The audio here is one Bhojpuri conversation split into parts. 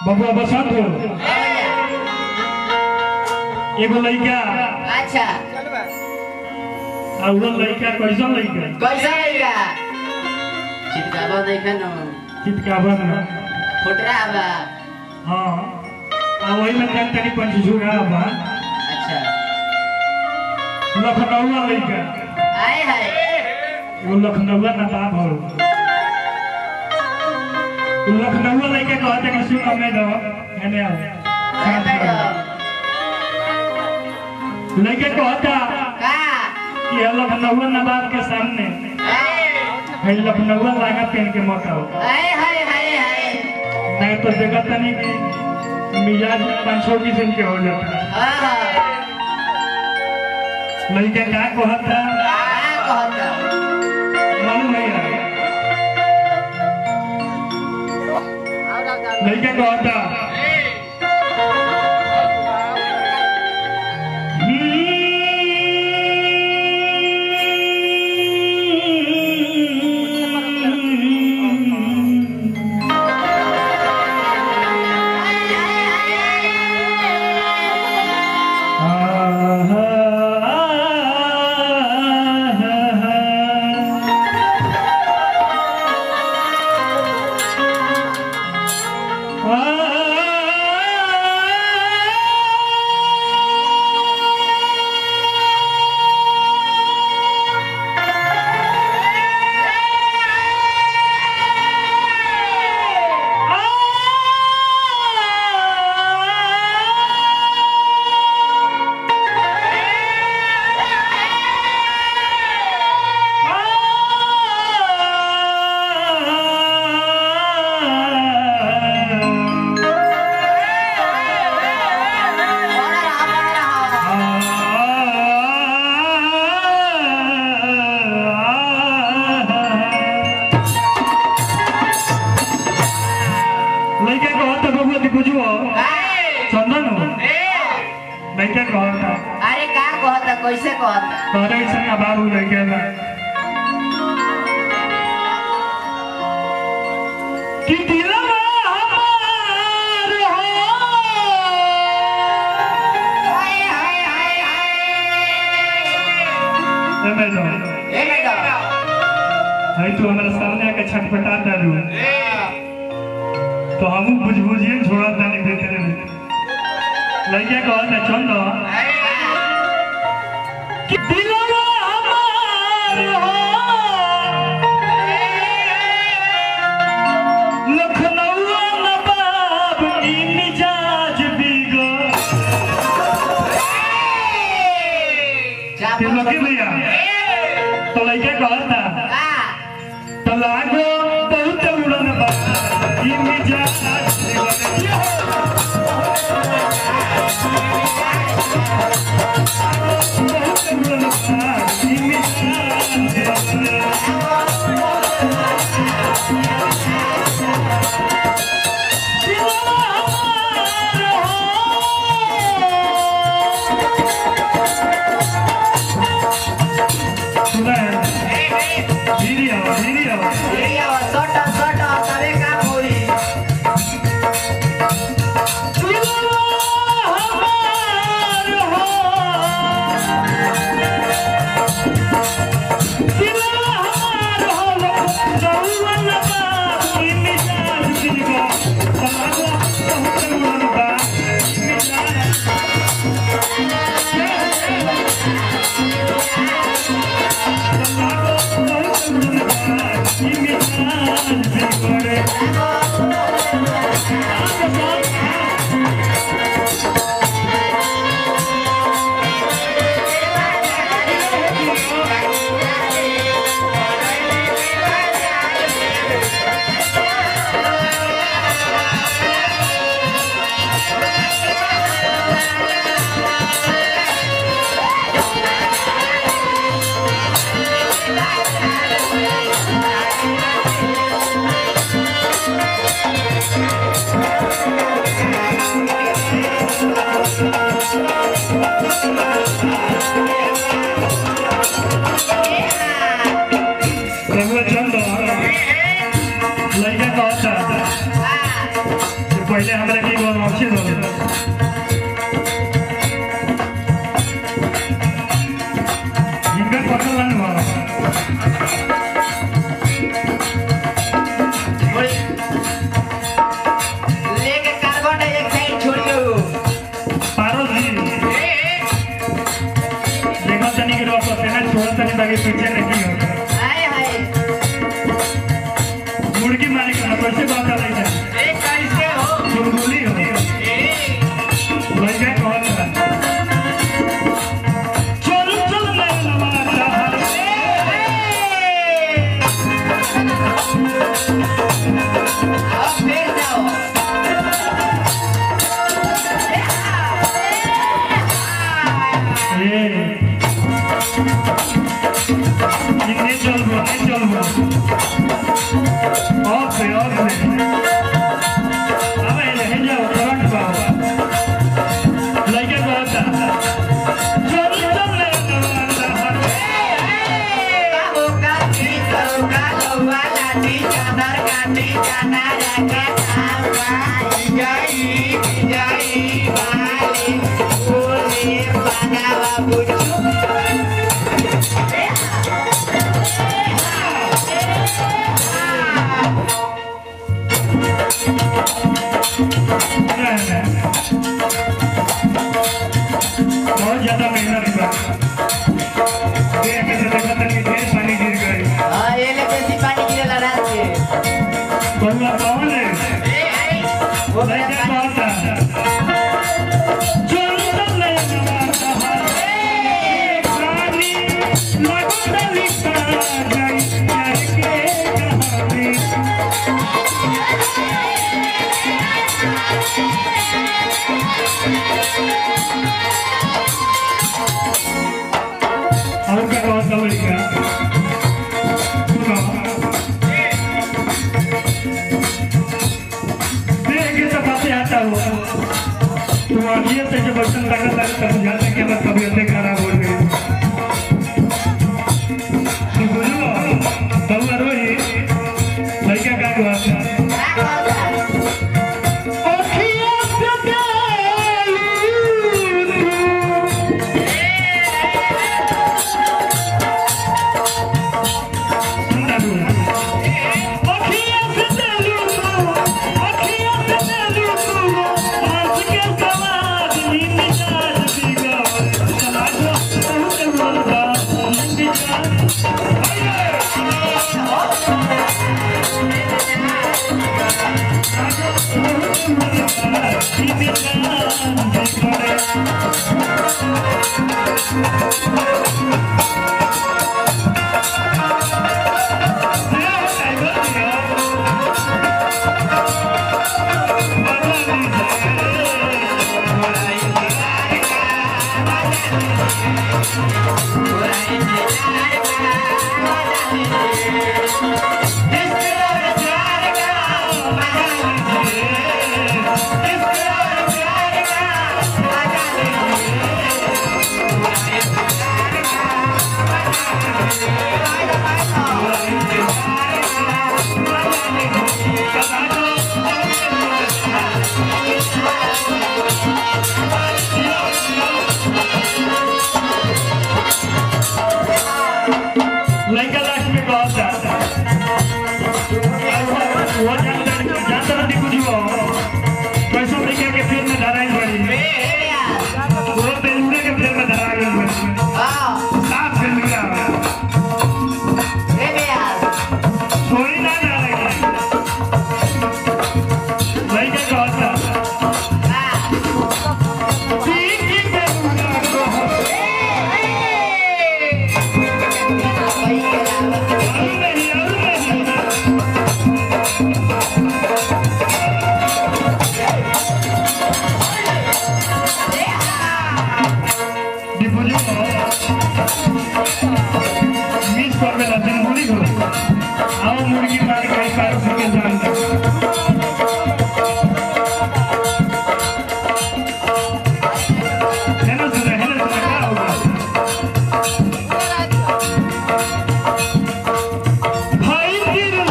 बबुआ बसंत हो एगो लड़का अच्छा और वो लड़का कैसा लड़का चिपकावा देखा न चिपकावा ना फोटरा बा हां आ वही में तनी पंचुगा बा अच्छा लखनऊ लड़का आए हाय वो लखनऊ ना बाप हो लखनऊ लड़का कहते कि सुनो मैडम एने आओ लड़का कहता का कि लखनऊ नवाब के सामने है लखनऊ लगा पहन के मत आओ आए हाय हाय हाय नहीं तो देखा नहीं कि मिजाज 500 किस्म के हो जाता हां लड़का क्या कहता मालूम है यार लड़का कहता अरे का कहता कैसे कहता अरे इसने बाबू लगे ना कि दिलवा हमार हो हाय हाय हाय ए मैडम है तू हमारे सामने आके छटपटा डालू तो हम बुझबुझिए छोड़ा जाने देते रहे लड़का कहता चल दो कि दिलवा हमार हो लखनऊ नवाब की मिजाज बिगड़ लगे भैया तो लड़का कहता तो लागो बहुत उड़न बा की मिजाज पहले हमारे नहीं चलबो ओके अब हे जाओ करंट बाबा लइके कहता चल ले बहुत ज्यादा मेहनत हुआ देख के देखा था कि ढेर पानी गिर गई ये ले बेसी पानी गिरला रात के बहुआ कौन है वो लइके कहता चल ले रानी लगता लिखा जाई प्यार के कहानी और क्या कहता लइका सुनो देख के सब बातें आता हुआ तुम आगे से जब बर्तन लगा तब समझाते कि मैं तबीयतें खराब हो गई तो बोलो तब रोही लड़का का कहता लड़का लास्ट में कहता वो जानता नहीं कुछ वो कैसे लड़का के फिर में धराई पड़ी वो बेलूरे के फिर में धराई पड़ी साफ फिर मिला थोड़ी ना डालेगी लड़का कहता मिस कर बेला दिन बोली हो आओ मुर्गी मार के पैर के जान है ना क्या होगा भाई दिल को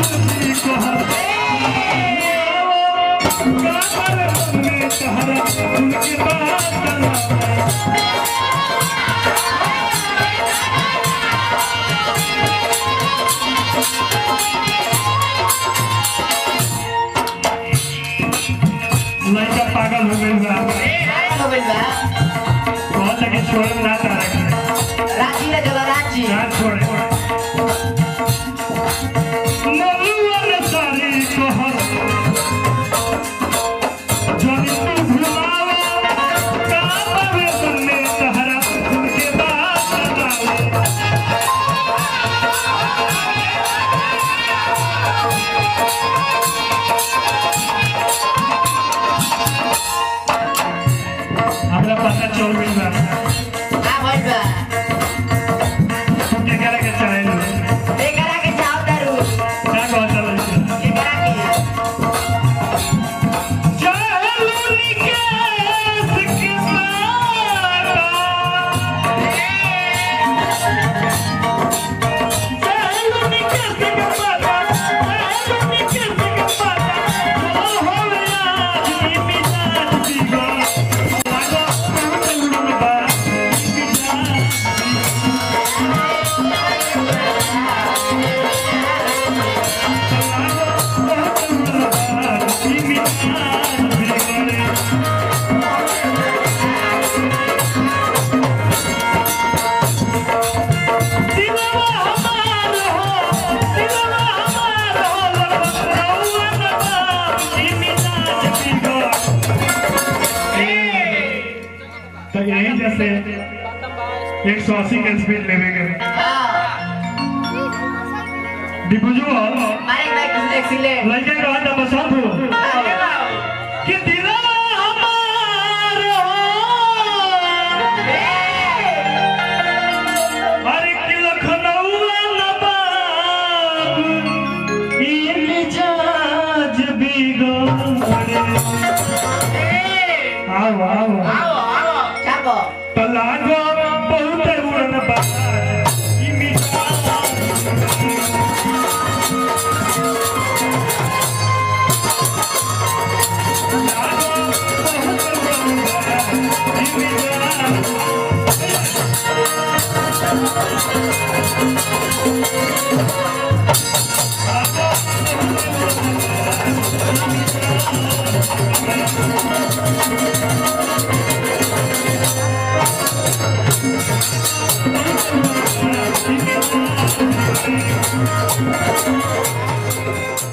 में सहारा उनके बात करना 180 के स्पीड लेवे के हाँ डिपुजो मारे बैक एक्सीलेंट लड़के का हाथ पसंद हो कि दिल हमार अरे कि लखनऊ नवाब ये मिजाज बिगड़े आओ आओ चापो तलागो बहुत उड़न बाज ई मिजाज Thank you.